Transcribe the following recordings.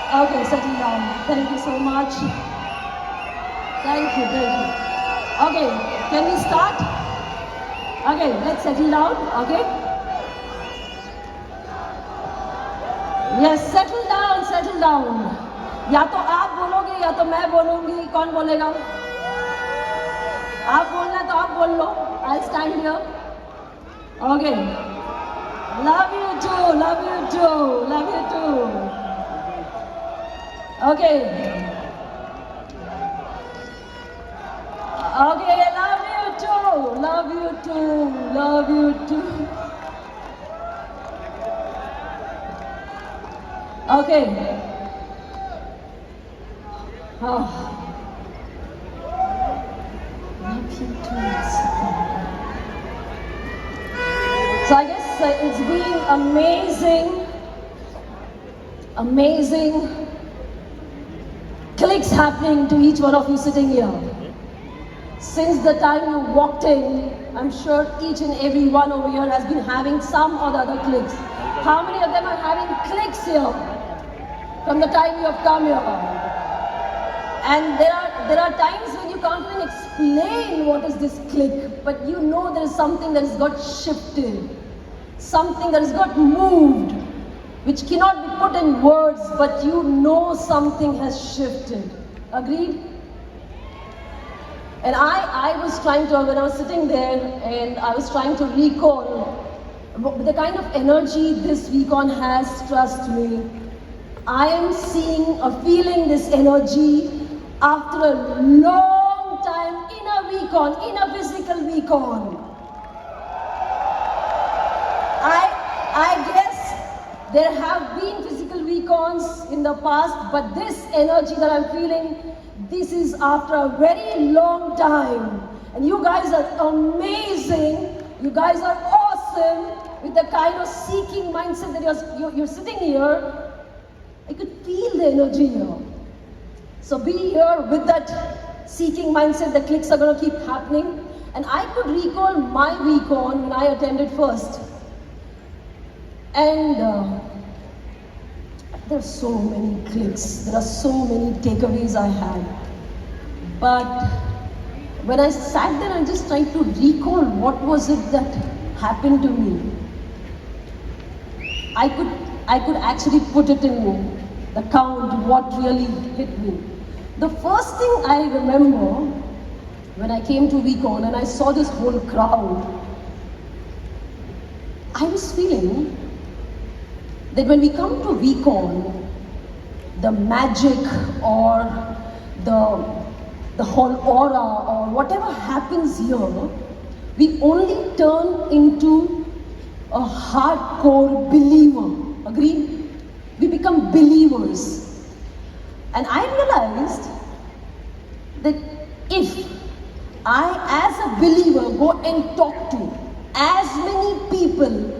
Okay, settle down. Thank you so much. Thank you, thank you. Okay, can we start? Okay, let's settle down, okay? Yes, settle down, settle down. या तो आप बोलोगे या तो मैं बोलूंगी, कौन बोलेगा? आप बोलना तो आप बोल लो. I'll stand here. Okay. Love you too, love you too, love you too. Okay. Okay, love you too, love you too, love you too. Okay. Oh. Love you too. So I guess it's been amazing clicks happening to each one of you sitting here. Since the time you walked in, I'm sure each and every one over here has been having some or the other clicks. How many of them are having clicks here from the time you have come here? And there are times when you can't even explain what is this click, but you know there is something that has got shifted, something that has got moved, which cannot be put in words, but you know something has shifted. Agreed? And I was trying to, when I was sitting there, and I was trying to recall the kind of energy this weekend has, trust me. I am seeing or feeling this energy after a long time in a weekend, in a physical weekend. I guess there have been physical weekends in the past, but this energy that I'm feeling, this is after a very long time. And you guys are amazing. You guys are awesome with the kind of seeking mindset that you're sitting here. I could feel the energy here. So be here with that seeking mindset. The clicks are going to keep happening. And I could recall my weekend when I attended first. And there are so many clicks. There are so many takeaways I had. But when I sat there and just tried to recall what was it that happened to me, I could actually put it in the count what really hit me. The first thing I remember when I came to Weekon and I saw this whole crowd, I was feeling that when we come to Weekon, the magic or the whole aura or whatever happens here, we only turn into a hardcore believer. Agreed? We become believers. And I realized that if I, as a believer, go and talk to as many people,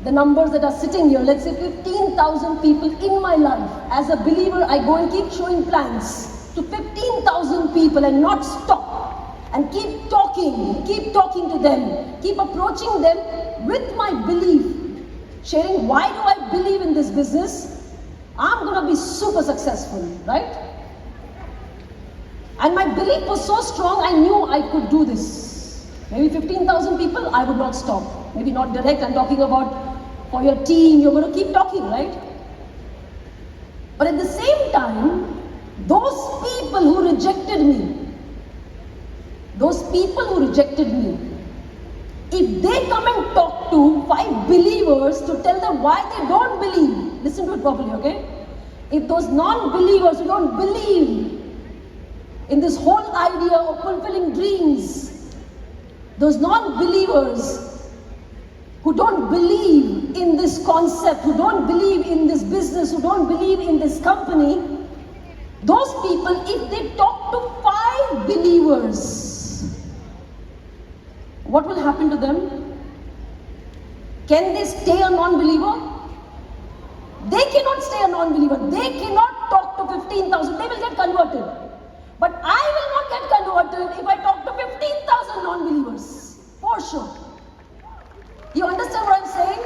the numbers that are sitting here, let's say 15,000 people in my life, as a believer, I go and keep showing plans to 15,000 people and not stop and keep talking to them, keep approaching them with my belief, sharing why do I believe in this business. I'm going to be super successful, right? And my belief was so strong, I knew I could do this. Maybe 15,000 people, I would not stop. Maybe not direct, I'm talking about for your team, you're going to keep talking, right? But at the same time, those people who rejected me, if they come and talk to 5 believers to tell them why they don't believe, listen to it properly, okay? If those non-believers who don't believe in this whole idea of fulfilling dreams, those non-believers who don't believe in this concept, who don't believe in this business, who don't believe in this company, those people, if they talk to 5 believers, what will happen to them? Can they stay a non-believer? They cannot stay a non-believer. They cannot talk to 15,000. They will get converted. But I will not get converted if I talk to 15,000 non-believers. For sure. You understand what I'm saying?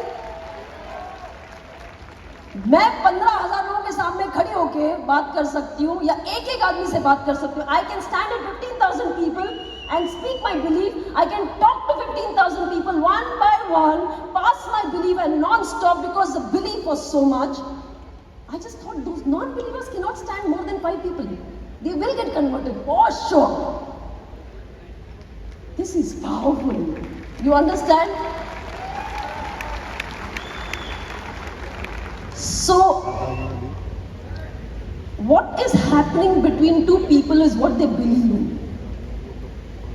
मैं 15,000 लोगों के के सामने खड़ी होके बात कर सकती हूँ या एक आदमी से बात कर सकती हूँ. I can stand at 15,000 people and speak my belief. I can talk to 15,000 people one by one, pass my belief and non-stop because the belief was so much. I just thought those non-believers cannot stand more than 5 people. They will get converted, for sure. This is powerful. You understand? So, what is happening between two people is what they believe in.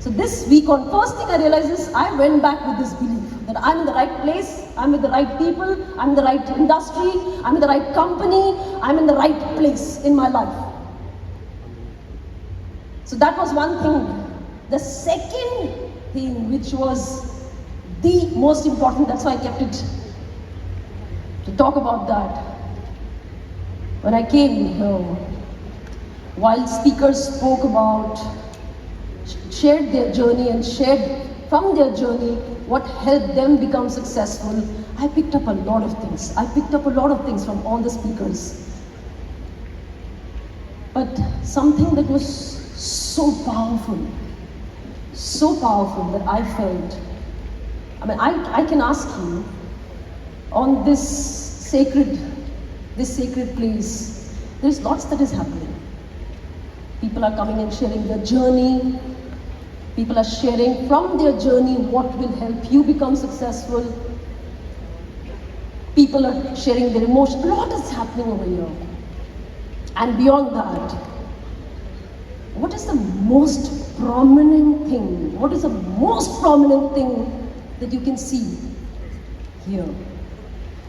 So this week on, first thing I realized is I went back with this belief that I'm in the right place, I'm with the right people, I'm in the right industry, I'm in the right company, I'm in the right place in my life. So that was one thing. The second thing, which was the most important, that's why I kept it to talk about that. When I came here, while speakers spoke about, shared their journey and shared from their journey what helped them become successful, I picked up a lot of things. I picked up a lot of things from all the speakers. But something that was so powerful that I felt, I mean, I can ask you, on this sacred place, there's lots that is happening. People are coming and sharing their journey. People are sharing from their journey what will help you become successful. People are sharing their emotions. A lot is happening over here. And beyond that, what is the most prominent thing? What is the most prominent thing that you can see here?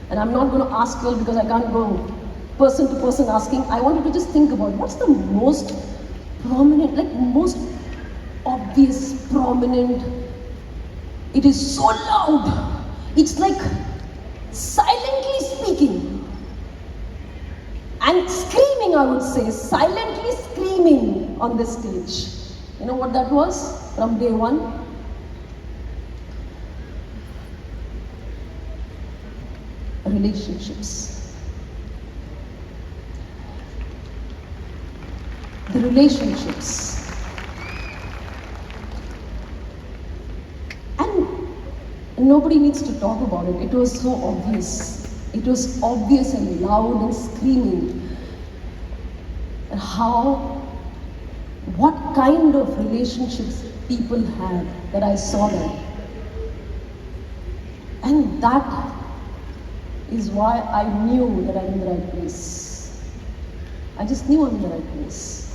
And I'm not going to ask you all because I can't go person to person asking. I want you to just think about what's the most prominent, like most obvious, prominent. It is so loud. It's like silently speaking and screaming, I would say, silently screaming on this stage. You know what that was from day one? Relationships. The relationships. And nobody needs to talk about it. It was so obvious. It was obvious and loud and screaming. And what kind of relationships people had that I saw them. And that is why I knew that I'm in the right place. I just knew I'm in the right place.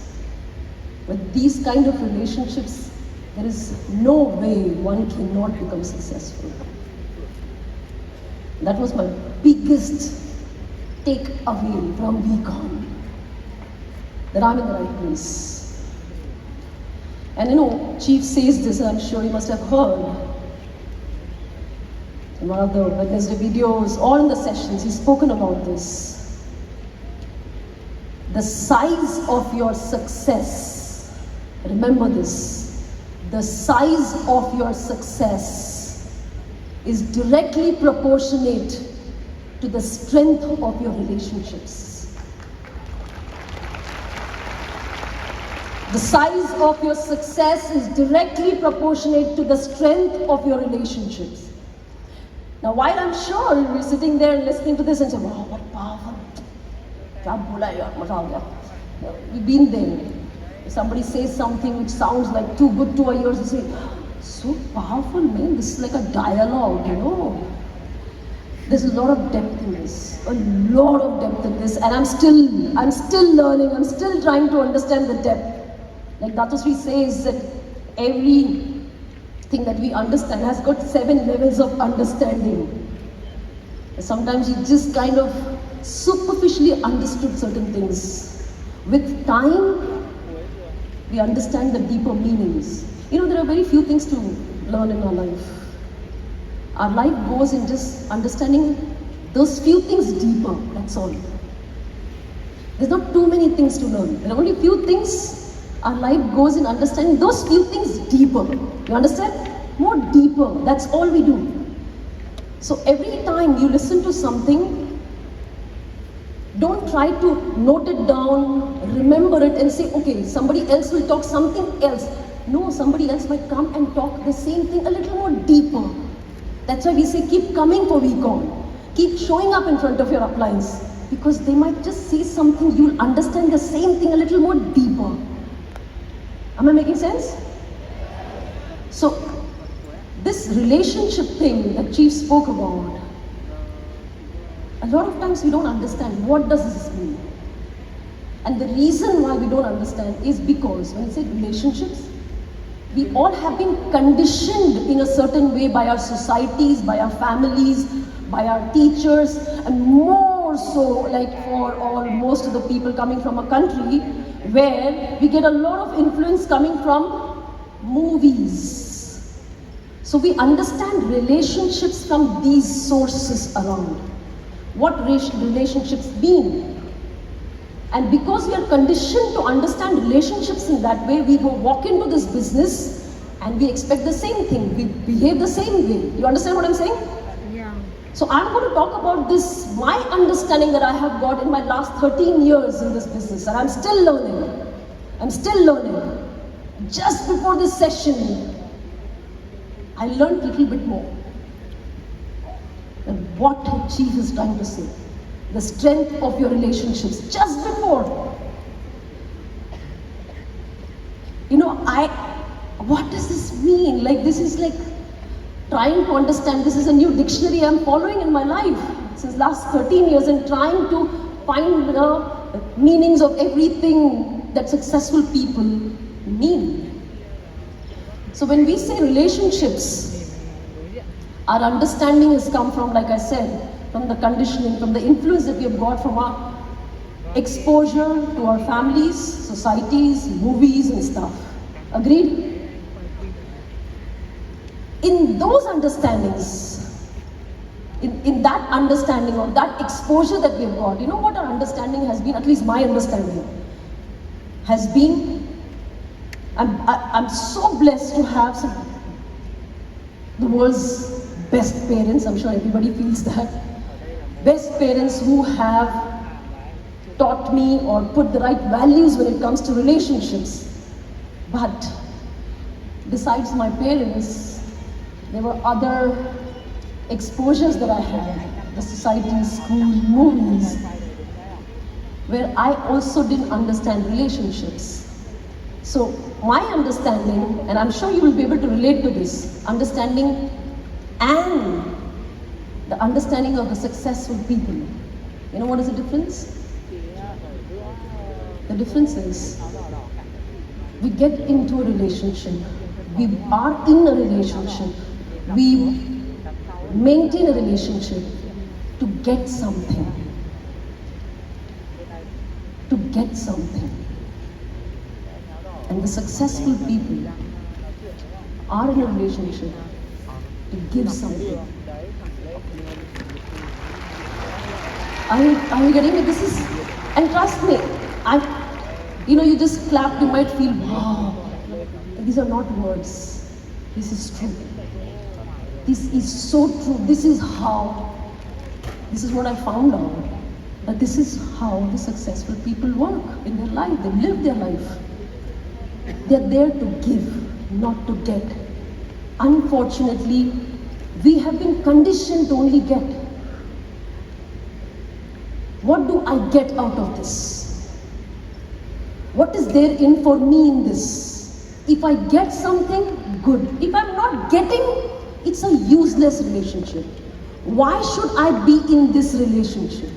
With these kind of relationships, there is no way one cannot become successful. That was my biggest takeaway from VCon, that I'm in the right place. And you know, Chief says this, I'm sure you must have heard. In one of the Wednesday videos or in the sessions, he's spoken about this. The size of your success, remember this, the size of your success is directly proportionate to the strength of your relationships. The size of your success is directly proportionate to the strength of your relationships. Now, while I'm sure you're sitting there and listening to this and saying, wow, what powerful. We've been there. If somebody says something which sounds like too good to our ears, you say, so powerful, man, this is like a dialogue, you know. There's a lot of depth in this, a lot of depth in this, and I'm still learning, I'm still trying to understand the depth. Like Datusri says that everything that we understand has got 7 levels of understanding. Sometimes you just kind of superficially understood certain things. With time, we understand the deeper meanings. You know, there are very few things to learn in our life. Our life goes in just understanding those few things deeper, that's all. There's not too many things to learn. There are only few things. Our life goes in understanding those few things deeper. You understand? More deeper. That's all we do. So every time you listen to something, Don't try to note it down, remember it and say, okay, somebody else will talk something else. No, somebody else might come and talk the same thing a little more deeper. That's why we say keep coming for week on. Keep showing up in front of your uplines. Because they might just say something, you'll understand the same thing a little more deeper. Am I making sense? So, this relationship thing that Chief spoke about, a lot of times we don't understand what does this mean. And the reason why we don't understand is because when I say relationships, we all have been conditioned in a certain way by our societies, by our families, by our teachers, and more so like for all most of the people coming from a country where we get a lot of influence coming from movies. So we understand relationships from these sources around. What relationships mean. And because we are conditioned to understand relationships in that way, we walk into this business and we expect the same thing. We behave the same way. You understand what I'm saying? Yeah. So I'm going to talk about this, my understanding that I have got in my last 13 years in this business. And I'm still learning. I'm still learning. Just before this session, I learned a little bit more. And what Chief is trying to say. The strength of your relationships. Just before. You know, what does this mean? Like, this is like trying to understand. This is a new dictionary I'm following in my life since last 13 years and trying to find the meanings of everything that successful people mean. So when we say relationships, our understanding has come from, like I said, from the conditioning, from the influence that we have got from our exposure to our families, societies, movies and stuff. Agreed? In those understandings, in that understanding or that exposure that we have got, you know what our understanding has been, at least my understanding, has been, I'm so blessed to have the world's best parents. I'm sure everybody feels that. Best parents who have taught me or put the right values when it comes to relationships. But besides my parents, there were other exposures that I had, the society, school, movies, where I also didn't understand relationships. So my understanding, and I'm sure you will be able to relate to this, understanding and the understanding of the successful people. You know what is the difference? The difference is, we get into a relationship, we are in a relationship, we maintain a relationship to get something. To get something. And the successful people are in a relationship to give something. Are you getting me? This is, and trust me, you just clapped, you might feel, wow. These are not words. This is true. This is so true. This is what I found out. That this is how the successful people work in their life. They live their life. They're there to give, not to get. Unfortunately, we have been conditioned to only get. What do I get out of this? What is there in for me in this? If I get something, good. If I'm not getting, it's a useless relationship. Why should I be in this relationship?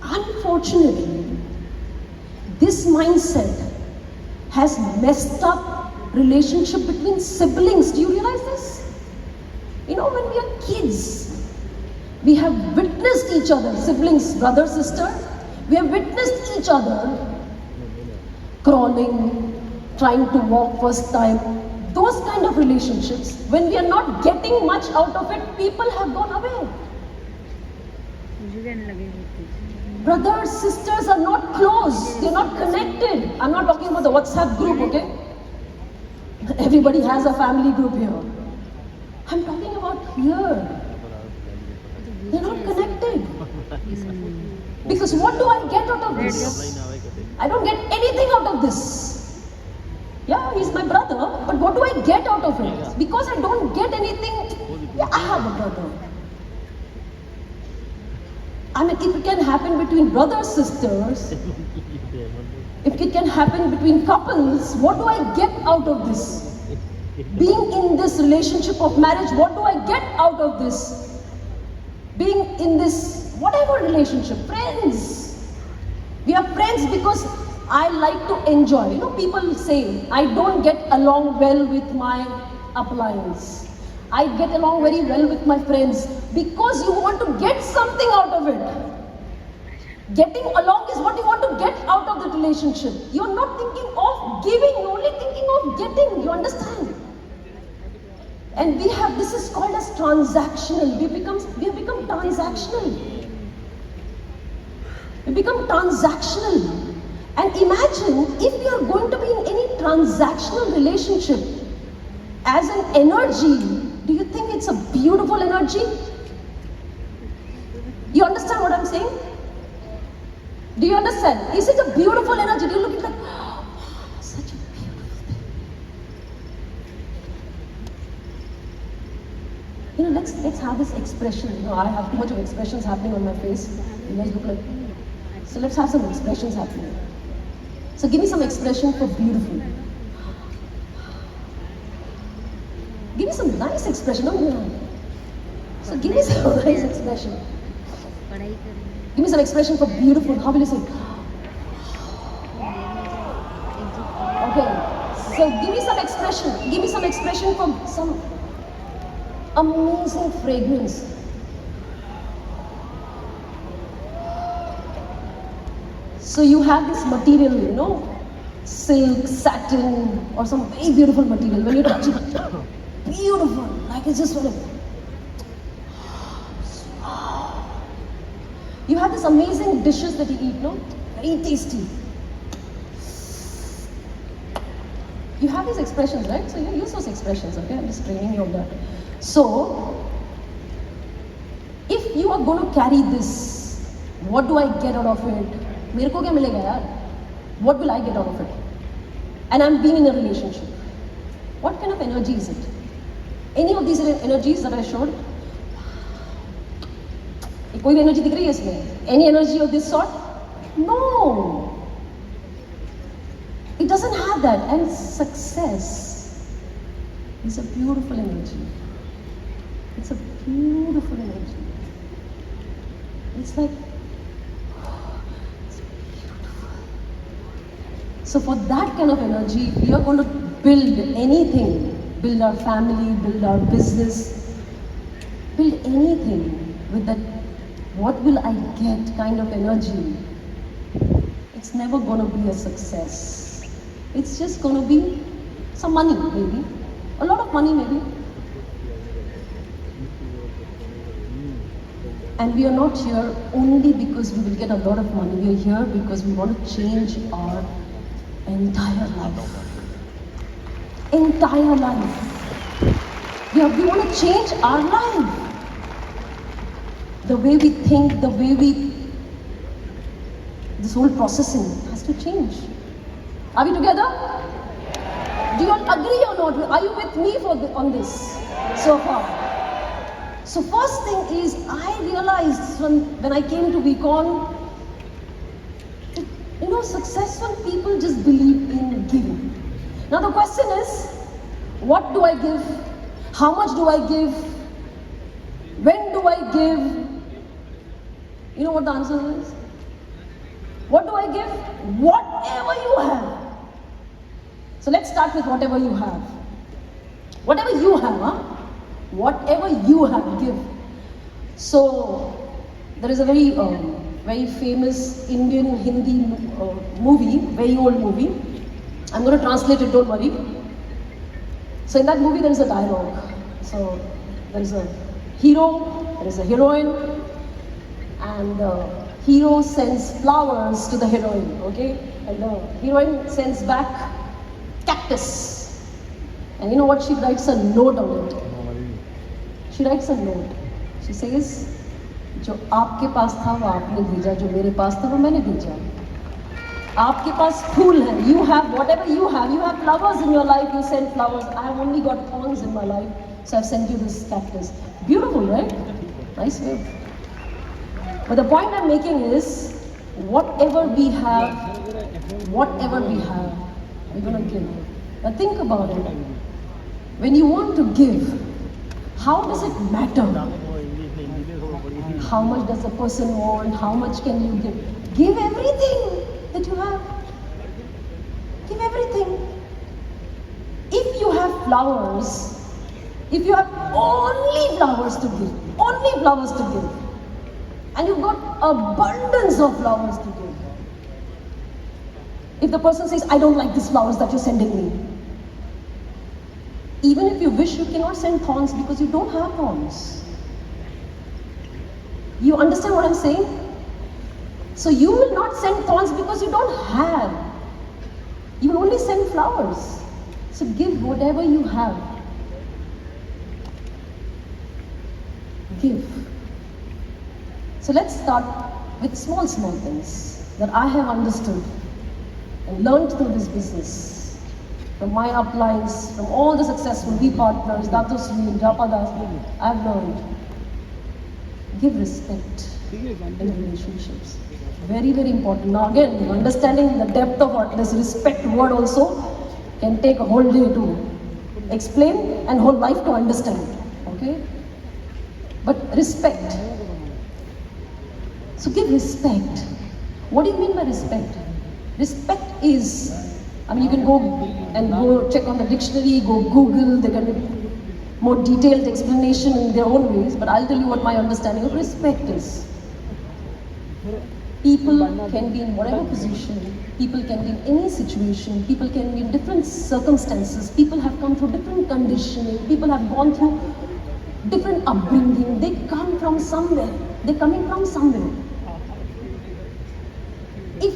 Unfortunately, this mindset has messed up relationship between siblings. Do you realize this? You know, when we are kids, we have witnessed each other, siblings, brother, sister, we have witnessed each other crawling, trying to walk first time. Those kind of relationships, when we are not getting much out of it, people have gone away. Brothers, sisters are not close, they're not connected. I'm not talking about the WhatsApp group, okay? Everybody has a family group here. I'm talking about here. They're not connected. Because what do I get out of this? I don't get anything out of this. Yeah, he's my brother, but what do I get out of it? Because I don't get anything, yeah, I have a brother. I mean, if it can happen between brothers, sisters, if it can happen between couples, what do I get out of this? Being in this relationship of marriage, what do I get out of this? Being in this, whatever relationship, friends. We are friends because I like to enjoy. You know, people say, I don't get along well with my appliance. I get along very well with my friends because you want to get something out of it. Getting along is what you want to get out of the relationship. You're not thinking of giving, you're only thinking of getting. You understand? And we have, this is called as transactional. We have become transactional. We become transactional. And imagine if you are going to be in any transactional relationship as an energy, do you think it's a beautiful energy? You understand what I'm saying? Do you understand? Is it a beautiful energy? Do you look at that? Oh, such a beautiful thing. You know, let's have this expression. You know, I have too much of expressions happening on my face. You guys look like. So let's have some expressions happening. So give me some expression for beautiful. Give me some nice expression. No. So give me some nice expression. Give me some expression for beautiful. How will you say? Okay. So give me some expression. Give me some expression for some amazing fragrance. So you have this material, you know, silk, satin, or some very beautiful material. When you touch it, beautiful, like it's just sort of. You have this amazing dishes that you eat, no? Very tasty. You have these expressions, right? So you use those expressions, okay? I'm just training you on that. So, if you are going to carry this, what do I get out of it? मेरे को क्या मिलेगा यार? What will I get out of it? And I'm being in a relationship. What kind of energy is it? Any of these energies that I showed? कोई भी energy दिख रही है इसमें? Any energy of this sort? No. It doesn't have that. And success is a beautiful energy. It's a beautiful energy. It's like, it's beautiful. So for that kind of energy, if we are going to build anything, build our family, build our business, build anything with that what will I get kind of energy, it's never going to be a success. It's just going to be some money maybe, a lot of money maybe. And we are not here only because we will get a lot of money. We are here because we want to change our entire life. Entire life. We want to change our life. The way we think, the way this whole processing has to change. Are we together? Do you all agree or not? Are you with me on this so far? So first thing is, I realized when I came to VCon, you know, successful people just believe in giving. Now the question is, what do I give? How much do I give? When do I give? You know what the answer is? What do I give? Whatever you have. So let's start with whatever you have. Whatever you have, huh? Whatever you have, give. So there is a very, very famous Indian Hindi movie, very old movie. I'm going to translate it, don't worry. So in that movie there is a dialogue. So there is a hero, there is a heroine, and the hero sends flowers to the heroine, okay? And the heroine sends back cactus. And you know what? She writes a note on it. She writes a note. She says, जो आपके पास था वो आपने भेजा, जो मेरे पास था वो मैंने भेजा. आपके पास फूल है, you have whatever you have flowers in your life, you send flowers. I have only got thorns in my life, so I've sent you this cactus. Beautiful, right? Nice way. But the point I'm making is, whatever we have, we're gonna give. Now think about it. When you want to give, how does it matter? How much does a person want? How much can you give? Give everything that you have. Give everything. If you have flowers, if you have only flowers to give, and you've got abundance of flowers to give. If the person says, I don't like these flowers that you're sending me, even if you wish, you cannot send thorns because you don't have thorns. You understand what I'm saying? So you will not send thorns because you don't have. You will only send flowers. So give whatever you have. Give. So let's start with small things that I have understood and learned through this business. From my uplines, from all the successful V partners, Datusri and Japadas, I've learned. Give respect in relationships. Very, very important. Now again, understanding the depth of what this respect word also can take a whole day to explain and whole life to understand. Okay? But respect. So give respect. What do you mean by respect? Respect is, I mean, you can go check on the dictionary, go Google, they can be more detailed explanation in their own ways, but I'll tell you what my understanding of respect is. People can be in whatever position, people can be in any situation, people can be in different circumstances, people have come through different conditioning, people have gone through different upbringing, they come from somewhere, they're coming from somewhere. If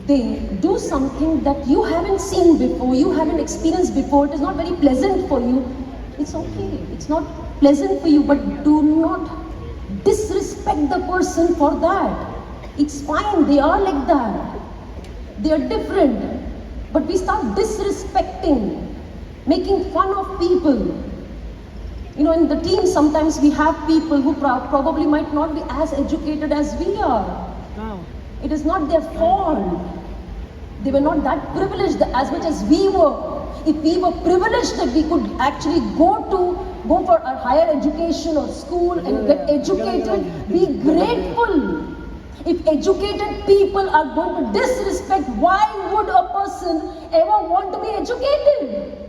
they do something that you haven't seen before, you haven't experienced before, it is not very pleasant for you, it's okay, it's not pleasant for you, but do not disrespect the person for that. It's fine, they are like that. They are different. But we start disrespecting, making fun of people. You know, in the team sometimes we have people who probably might not be as educated as we are. It is not their fault. They were not that privileged as much as we were. If we were privileged that we could actually go for a higher education or school and get educated, be grateful. If educated people are going to disrespect, why would a person ever want to be educated?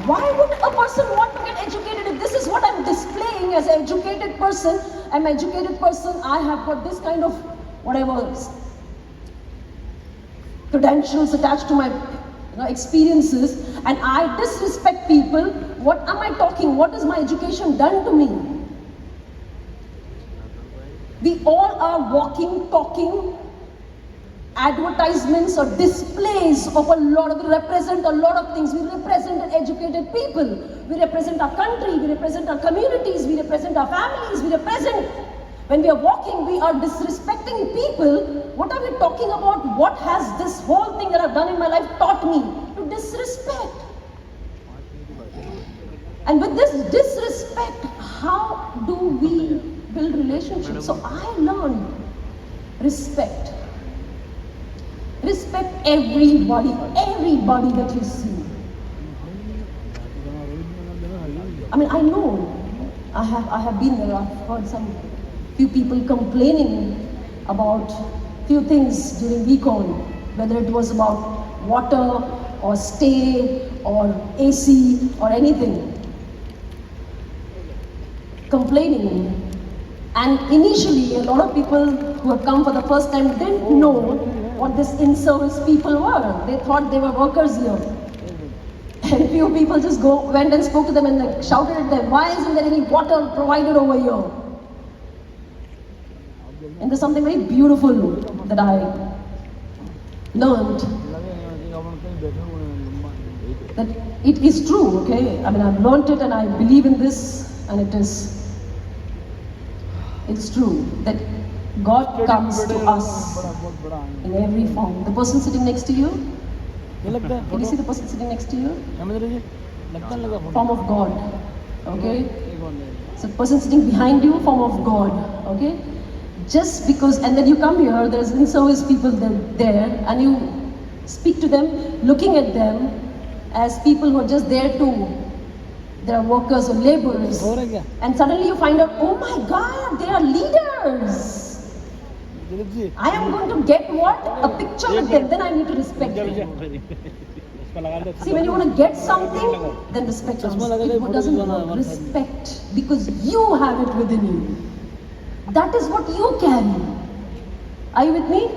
Why would a person want to get educated? If this is what I'm displaying as an educated person, I'm an educated person, I have got this kind of whatever credentials attached to my experiences, and I disrespect people, what am I talking? What has my education done to me? We all are walking, talking advertisements or displays of we represent a lot of things. We represent educated people. We represent our country. We represent our communities. We represent our families. We represent. When we are walking, we are disrespecting people. What are we talking about? What has this whole thing that I've done in my life taught me? To disrespect. And with this disrespect, how do we build relationships? So I learned respect. Respect everybody that you see. I mean, I know, I have been there, I've heard few people complaining about few things during VCon, whether it was about water or stay or AC or anything. Complaining. And initially, a lot of people who have come for the first time didn't know what this in-service people were. They thought they were workers here. And few people just went and spoke to them and shouted at them, why isn't there any water provided over here? And there's something very beautiful that I learned. That it is true, okay? I mean, I've learned it and I believe in this, and it is. It's true that God comes to us in every form. The person sitting next to you, can you see the person sitting next to you? Form of God. Okay? So the person sitting behind you, form of God. Okay? Just because, and then you come here, there's in-service people there, and you speak to them, looking at them as people who are just there to, they are workers or laborers. And suddenly you find out, oh my God, they are leaders. I am going to get what? A picture with them, then I need to respect them. See, when you want to get something, then respect comes. It doesn't work. Respect, because you have it within you. That is what you carry. Are you with me?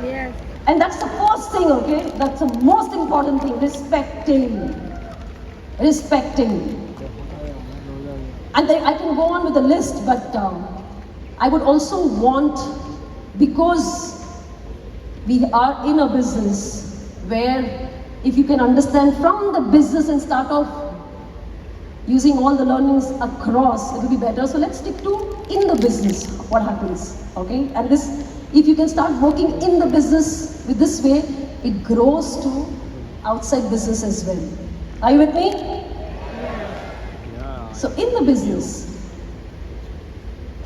Yes. And that's the first thing, okay? That's the most important thing, respecting. Respecting. And then I can go on with the list, but I would also want, because we are in a business where if you can understand from the business and start off using all the learnings across, it will be better. So let's stick to in the business, what happens, okay? And this, if you can start working in the business with this way, it grows to outside business as well. Are you with me? So in the business,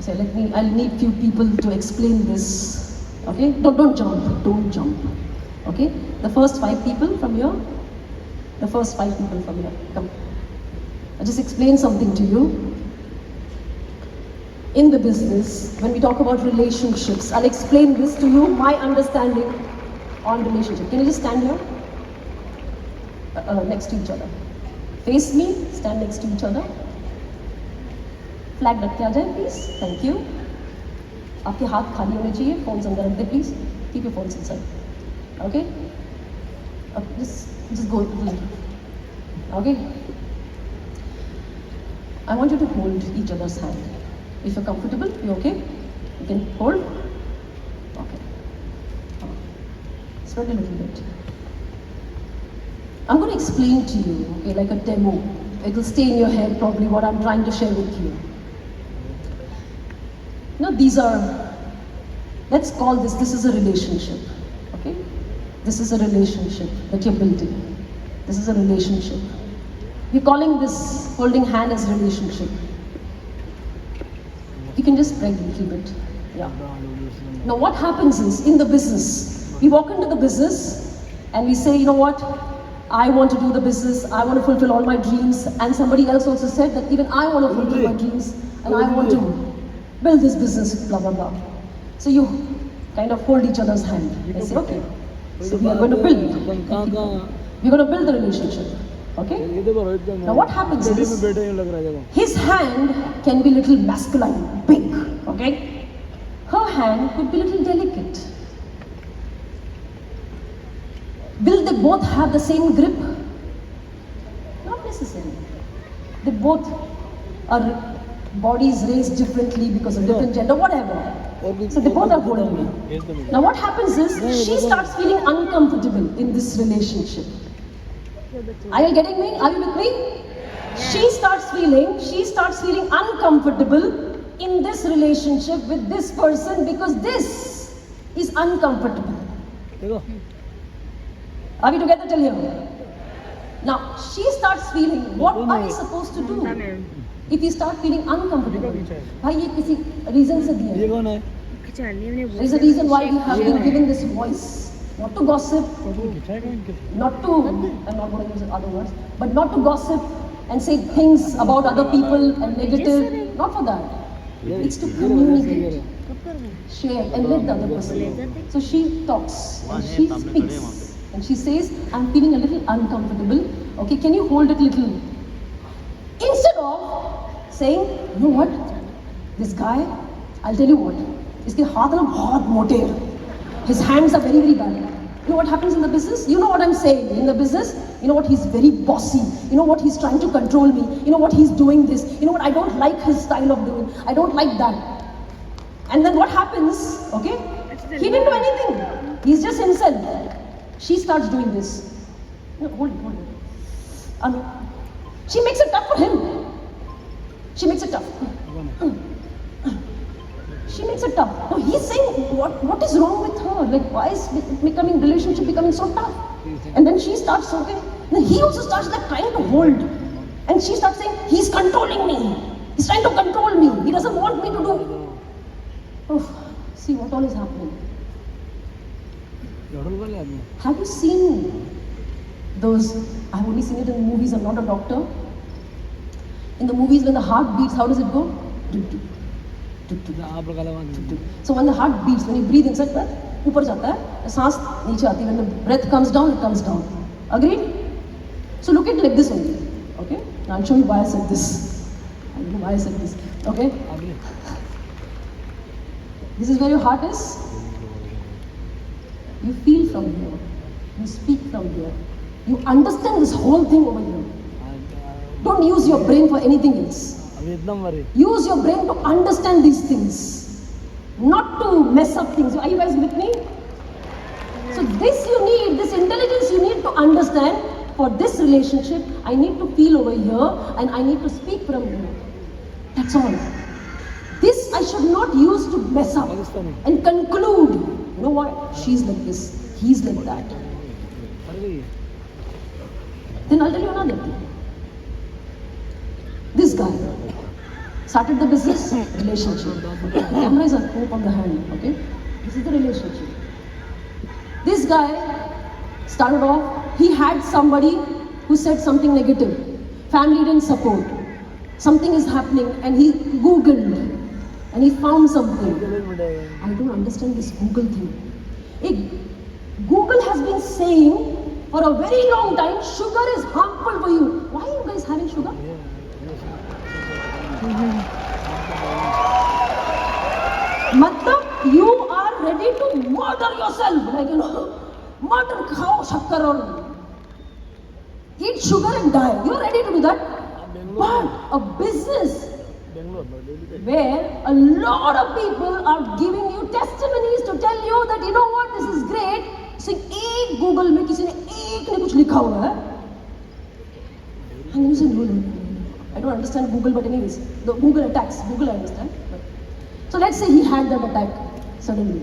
so I'll need few people to explain this, okay? Don't jump, okay? The first 5 people from here, come. I'll just explain something to you. In the business, when we talk about relationships, I'll explain this to you, my understanding on relationship. Can you just stand here? Next to each other. Face me, stand next to each other. Flag रख के आ जाए, please. Thank you. आपके हाथ खाली होने चाहिए, phones अंदर रख दे, please. Keep your phones inside. Okay? Just go. Okay? I want you to hold each other's hand. If you're comfortable, you okay? You can hold. Okay. Spread a little bit. I'm going to explain to you, okay, like a demo. It will stay in your head probably what I'm trying to share with you. Now these are, let's call this is a relationship, okay? This is a relationship that you're building. This is a relationship. We're calling this holding hand as relationship. You can just spread a little bit, yeah. Now what happens is, in the business, we walk into the business and we say, you know what? I want to do the business, I want to fulfill all my dreams, and somebody else also said that even I want to fulfill my dreams and I want to build this business, blah, blah, blah. So you kind of hold each other's hand and say, okay, so we are going to build. We're going to build the relationship, okay? Now what happens is, his hand can be little masculine, big, okay? Her hand could be little delicate. Will they both have the same grip? Not necessarily. They both are bodies raised differently because of different gender, whatever. So they both are holding it. Now what happens is, she starts feeling uncomfortable in this relationship. Are you getting me? Are you with me? She starts feeling uncomfortable in this relationship with this person because this is uncomfortable. Are we together till here? Now, she starts feeling, what are we supposed to do if we start feeling uncomfortable? Bhai, ye kisi reason se diya. There is a reason why we have been given this voice. Not to gossip, not to, I'm not going to use other words, but not to gossip and say things about other people and negative, not for that. It's to communicate, share and let the other person know. So she talks and she speaks. And she says, I'm feeling a little uncomfortable. Okay, can you hold it little? Instead of saying, you know what? This guy, I'll tell you what. Iske haath na bahut mote hai. His hands are very, very bad. You know what happens in the business? You know what I'm saying. In the business, you know what? He's very bossy. You know what? He's trying to control me. You know what? He's doing this. You know what? I don't like his style of doing. I don't like that. And then what happens? Okay? He didn't do anything. He's just himself. She starts doing this. No, hold it. She makes it tough for him. She makes it tough. She makes it tough. Now he's saying, what is wrong with her? Like, why is relationship becoming so tough? And then she starts, okay. Then he also starts like trying to hold. And she starts saying, he's controlling me. He's trying to control me. He doesn't want me to do. Oh, see what all is happening. Have you seen those? I've only seen it in the movies. I'm not a doctor. In the movies, when the heart beats, how does it go? So when the heart beats, when you breathe inside, breath ऊपर जाता है, सांस नीचे आती है. When the breath comes down, it comes down. Agreed? So look at it like this only. Okay? Now I'll show you why I said this. I don't know why I said this. Okay? This is where your heart is. You feel from here. You speak from here. You understand this whole thing over here. Don't use your brain for anything else. Use your brain to understand these things, not to mess up things. Are you guys with me? So this you need, this intelligence you need to understand. For this relationship, I need to feel over here and I need to speak from here. That's all. This I should not use to mess up and conclude. You know what? She's like this, he's like that. Then I'll tell you another thing. This guy started the business, relationship. The camera is up on the hand, okay? This is the relationship. This guy started off, he had somebody who said something negative. Family didn't support. Something is happening and he Googled and he found something. I don't understand this Google thing. Google has been saying for a very long time, sugar is harmful for you. Why are you guys having sugar? Matlab, you are ready to murder yourself, like murder, khao, shakkar or eat sugar and die. You're ready to do that. But a business where a lot of people are giving you testimonies to tell you that you know what, this is great. Saying एक Google में किसी ने एक ने कुछ लिखा हुआ है. And you say no. I don't understand Google, but anyways, the Google attacks. Google I understand. But. So let's say he had that attack suddenly.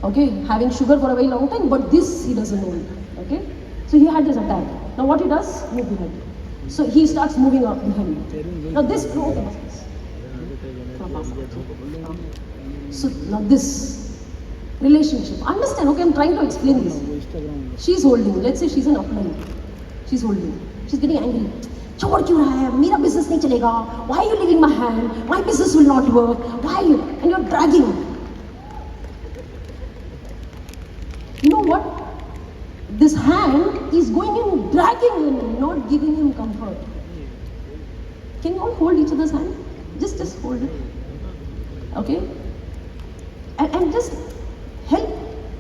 Okay, having sugar for a very long time, but this he doesn't know it. Okay, so he had this attack. Now what he does? Move behind. So he starts moving up behind. Now this So now this relationship. Understand? Okay, I'm trying to explain this. She's holding. Let's say she's an upline. She's holding. She's getting angry. छोड़ क्यों रहा है? मेरा business नहीं चलेगा. Why are you leaving my hand? My business will not work. Why are you? And you're dragging. You know what? This hand is going in, dragging him, not giving him comfort. Can you all hold each other's hand? Just hold it. Okay? And just help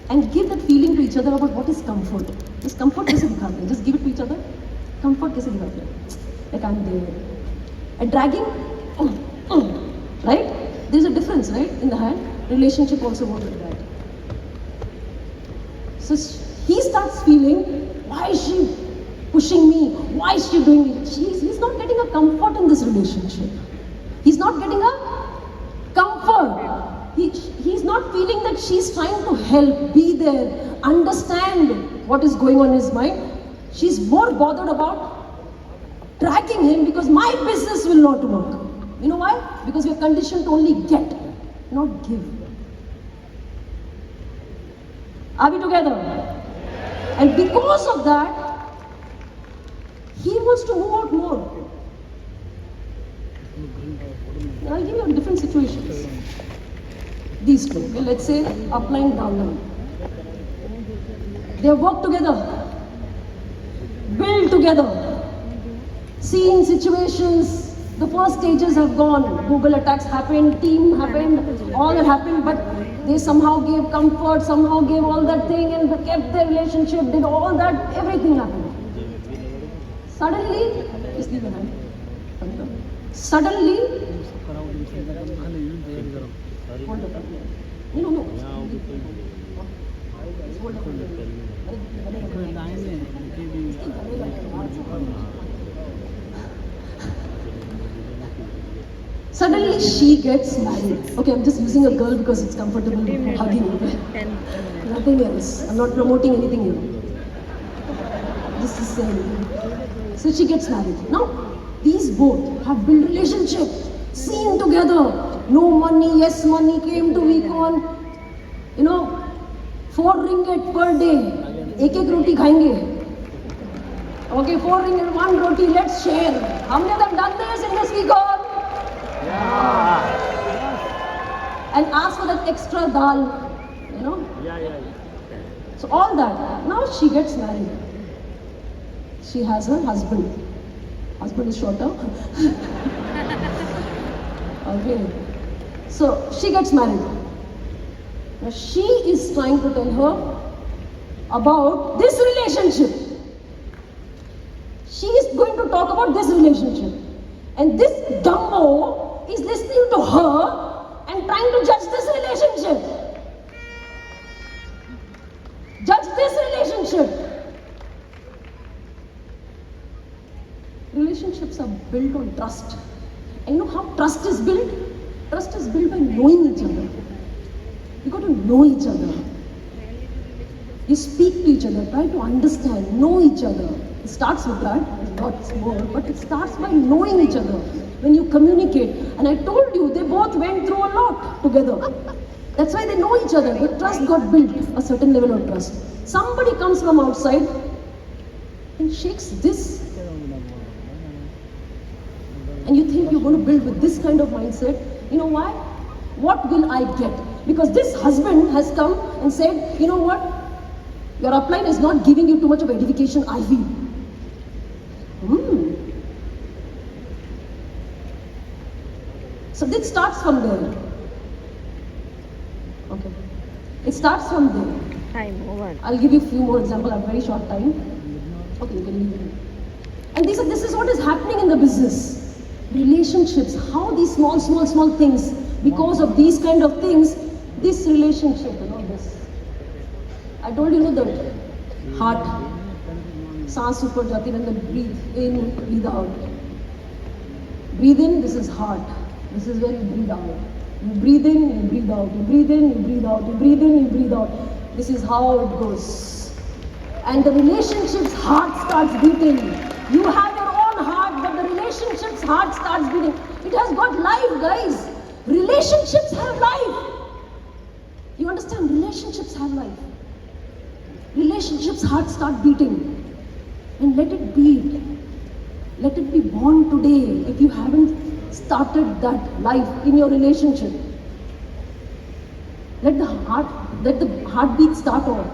and give that feeling to each other about what is comfort. Just comfort कैसे दिखाते हैं? Just give it to each other. Comfort कैसे दिखाते हैं? Like I'm there. And dragging, right? There's a difference, right? In the hand. Relationship also works like that. So he starts feeling, why is she pushing me? Why is she doing it? He's not getting a comfort in this relationship. He's not getting a comfort. He's not feeling that she's trying to help, be there, understand what is going on in his mind. She's more bothered about dragging him because my business will not work. You know why? Because we're conditioned to only get, not give. Are we together? And because of that, he wants to move out more. I'll give you different situations. These two, okay? Let's say upline, downline. They have worked together, built together, seen situations. The first stages have gone. Google attacks happened, team happened, all that happened, but they somehow gave comfort, somehow gave all that thing and kept their relationship, did all that, everything happened. Suddenly, just leave your hand. Suddenly, hold the phone. No. Hold the phone. Suddenly she gets married. Okay, I'm just using a girl because it's comfortable hugging. Okay? 10. Nothing else. I'm not promoting anything here. This is saying. So she gets married. Now, these both have built relationship, seen together. No money, yes money, came to weekend. You know, 4 ringgit per day. एक roti खाएंगे. Okay, 4 ringgit, 1 roti, let's share. How many of them done this in this weekend? And ask for that extra dal, you know. So all that. Now she gets married. She has her husband. Husband is shorter. Okay. So she gets married. Now she is trying to tell her about this relationship. She is going to talk about this relationship. And this dumbo is listening to her and trying to judge this relationship. Judge this relationship. Relationships are built on trust. And you know how trust is built? Trust is built by knowing each other. You got to know each other. You speak to each other, try to understand, know each other. It starts with that, lots more, but it starts by knowing each other. When you communicate, and I told you, they both went through a lot together. That's why they know each other. The trust got built, a certain level of trust. Somebody comes from outside and shakes this. And you think you're going to build with this kind of mindset. You know why? What will I get? Because this husband has come and said, you know what? Your upline is not giving you too much of edification, I feel. So this starts from there. Okay. It starts from there. Time over. I'll give you a few more examples. I have very short time. Okay, you can leave it. And this is what is happening in the business. Relationships, how these small things, because of these kind of things, this relationship, you know, this. I told you that heart, saans upar jati when they breathe in, breathe out. Breathe in, this is heart. This is where you breathe out. You breathe in, you breathe out. You breathe in, you breathe out. You breathe in, you breathe out. This is how it goes. And the relationship's heart starts beating. You have your own heart, but the relationship's heart starts beating. It has got life, guys. Relationships have life. You understand? Relationships have life. Relationships' hearts start beating. And let it beat. Let it be born today if you haven't started that life in your relationship. Let the heartbeat start off.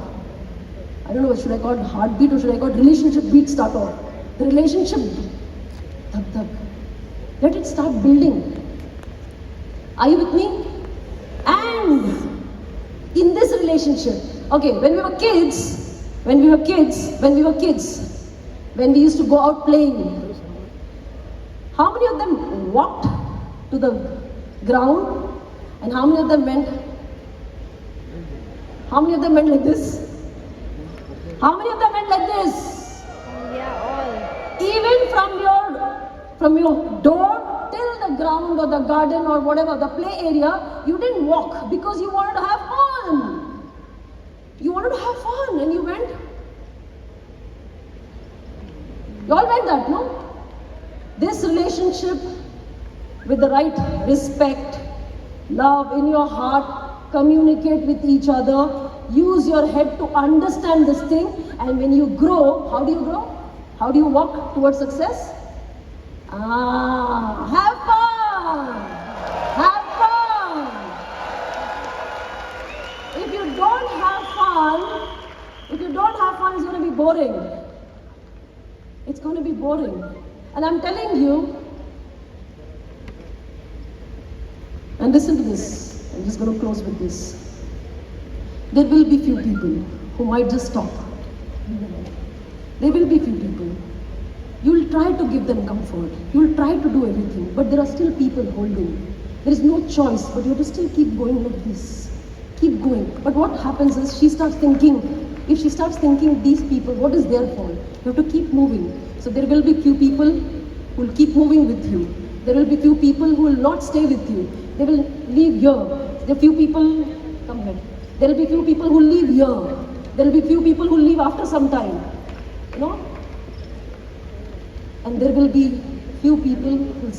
I don't know, should I call it heartbeat or should I call it relationship beat start off? The relationship, thak thak. Let it start building. Are you with me? And in this relationship, okay, when we were kids, when we used to go out playing, how many of them walked to the ground and how many of them went? How many of them went like this? How many of them went like this? Yeah, all. Even from your door till the ground or the garden or whatever, the play area, you didn't walk because you wanted to have fun. You wanted to have fun and you went. You all went that, no? This relationship with the right respect, love in your heart, communicate with each other, use your head to understand this thing, and when you grow, how do you grow? How do you walk towards success? Have fun! Have fun! If you don't have fun, it's going to be boring. It's going to be boring. And I'm telling you, and listen to this, I'm just going to close with this. There will be few people who might just stop. There will be few people. You'll try to give them comfort. You'll try to do everything, but there are still people holding. There is no choice, but you have to still keep going like this. Keep going. But what happens is she starts thinking, if she starts thinking these people, what is their fault? You have to keep moving. So there will be few people who will keep moving with you. There will be few people who will not stay with you. They will leave here. There are few people, come here. There will be few people who leave here. There will be few people who leave after some time. You know? And there will be few people who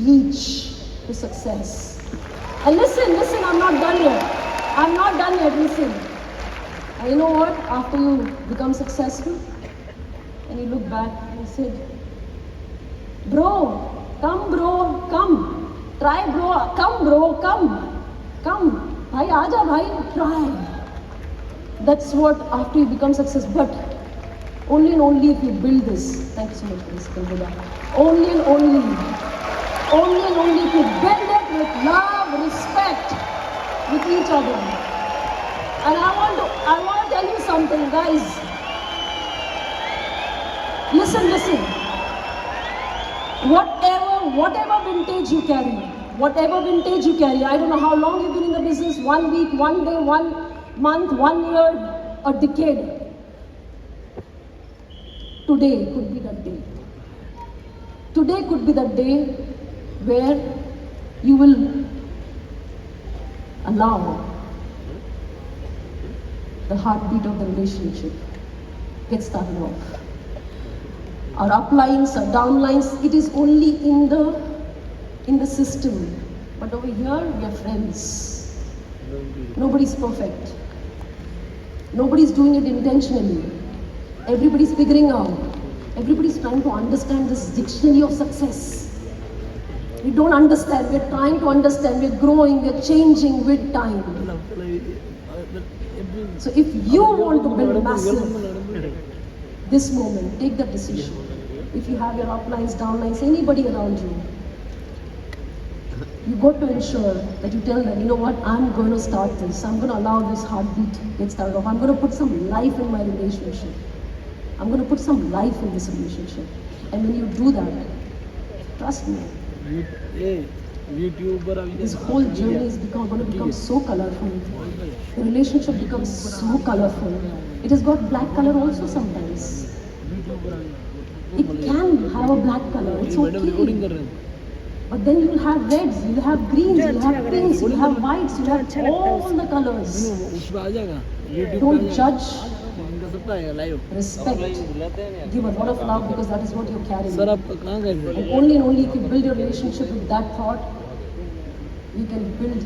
reach to success. And listen, I'm not done yet. I'm not done yet, listen. And you know what? After you become successful, and you look back and said, bro, come. Try bro, come. Bhai, aaja bhai, try. That's what after you become successful. But only and only if you build this. Thank you so much for this, Kalbada. Only and only if you build it with love, respect, with each other. And I want to tell you something, guys. Listen. Whatever vintage you carry, I don't know how long you've been in the business, 1 week, 1 day, 1 month, 1 year, a decade. Today could be that day. Today could be that day where you will allow the heartbeat of the relationship get started off. Our uplines, our downlines, it is only in the system. But over here, we are friends. Nobody's perfect. Nobody's doing it intentionally. Everybody's figuring out. Everybody's trying to understand this dictionary of success. We don't understand. We're trying to understand. We're growing. We're changing with time. So if you want to build massive, this moment, take that decision. If you have your uplines, downlines, anybody around you, you got to ensure that you tell them, you know what, I'm going to start this. I'm going to allow this heartbeat to get started off. I'm going to put some life in my relationship. I'm going to put some life in this relationship. And when you do that, trust me, this whole journey is going to become so colorful. The relationship becomes so colorful. It has got black color also sometimes. It can have a black color, it's okay. But then you will have reds, you will have greens, you will have pinks, you will have whites, you will have all the colors. Don't judge. Respect. Give a lot of love because that is what you're carrying. And only if you build your relationship with that thought, you can build